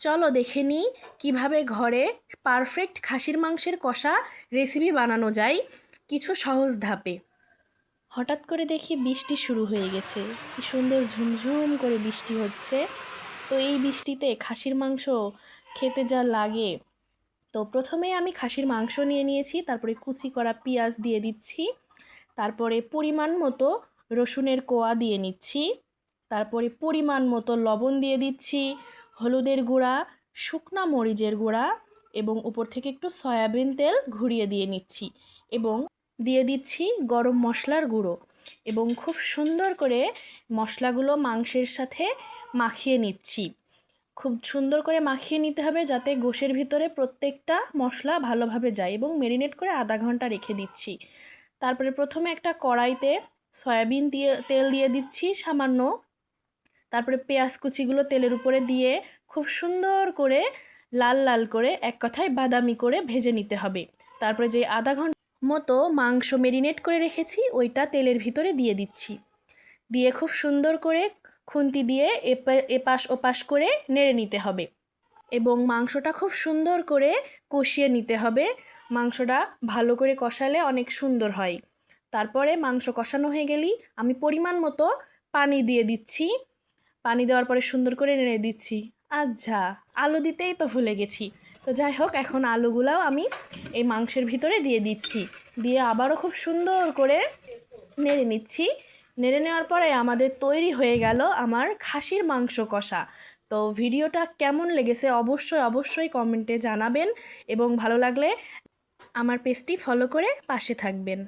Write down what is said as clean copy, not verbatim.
চলো দেখে নিই কীভাবে ঘরে পারফেক্ট খাসির মাংসের কষা রেসিপি বানানো যায় কিছু সহজ ধাপে। হঠাৎ করে দেখি বৃষ্টি শুরু হয়ে গেছে, কি সুন্দর ঝুমঝুম করে বৃষ্টি হচ্ছে। তো এই বৃষ্টিতে খাসির মাংস খেতে যা লাগে। তো প্রথমেই আমি খাসির মাংস নিয়ে নিয়েছি, তারপরে কুচি করা পেঁয়াজ দিয়ে দিচ্ছি, তারপরে পরিমাণ মতো রসুনের কোয়া দিয়ে নিচ্ছি, তারপরে পরিমাণ মতো লবণ দিয়ে দিচ্ছি, হলুদের গুঁড়া, শুকনা মরিচের গুঁড়া এবং উপর থেকে একটু সয়াবিন তেল ঘুরিয়ে দিয়ে নিচ্ছি এবং দিয়ে দিচ্ছি গরম মশলার গুঁড়ো এবং খুব সুন্দর করে মশলাগুলো মাংসের সাথে মাখিয়ে নিচ্ছি। খুব সুন্দর করে মাখিয়ে নিতে হবে যাতে গোশের ভিতরে প্রত্যেকটা মশলা ভালোভাবে যায় এবং ম্যারিনেট করে আধা ঘন্টা রেখে দিচ্ছি। তারপরে প্রথমে একটা কড়াইতে সয়াবিন তেল দিয়ে দিচ্ছি সামান্য, তারপরে পেঁয়াজ কুচিগুলো তেলের উপরে দিয়ে খুব সুন্দর করে লাল লাল করে, এক কথায় বাদামি করে ভেজে নিতে হবে। তারপরে যে আধা ঘন্টা মতো মাংস ম্যারিনেট করে রেখেছি ওইটা তেলের ভিতরে দিয়ে দিচ্ছি, দিয়ে খুব সুন্দর করে খুন্তি দিয়ে এপাশ ওপাশ করে নেড়ে নিতে হবে এবং মাংসটা খুব সুন্দর করে কষিয়ে নিতে হবে। মাংসটা ভালো করে কষালে অনেক সুন্দর হয়। তারপরে মাংস কষানো হয়ে গেলেই আমি পরিমাণ মতো পানি দিয়ে দিচ্ছি। পানি দেওয়ার পরে সুন্দর করে নেড়ে দিচ্ছি। আচ্ছা, আলু দিতেই তো ভুলে গেছি। তো যাই হোক, এখন আলুগুলাও আমি এই মাংসের ভিতরে দিয়ে দিচ্ছি, দিয়ে আবারও খুব সুন্দর করে নেড়ে নিচ্ছি। নেড়ে নেওয়ার পরে আমাদের তৈরি হয়ে গেল আমার খাসির মাংস কষা। তো ভিডিওটা কেমন লেগেছে অবশ্যই কমেন্টে জানাবেন এবং ভালো লাগলে আমার পেজটি ফলো করে পাশে থাকবেন।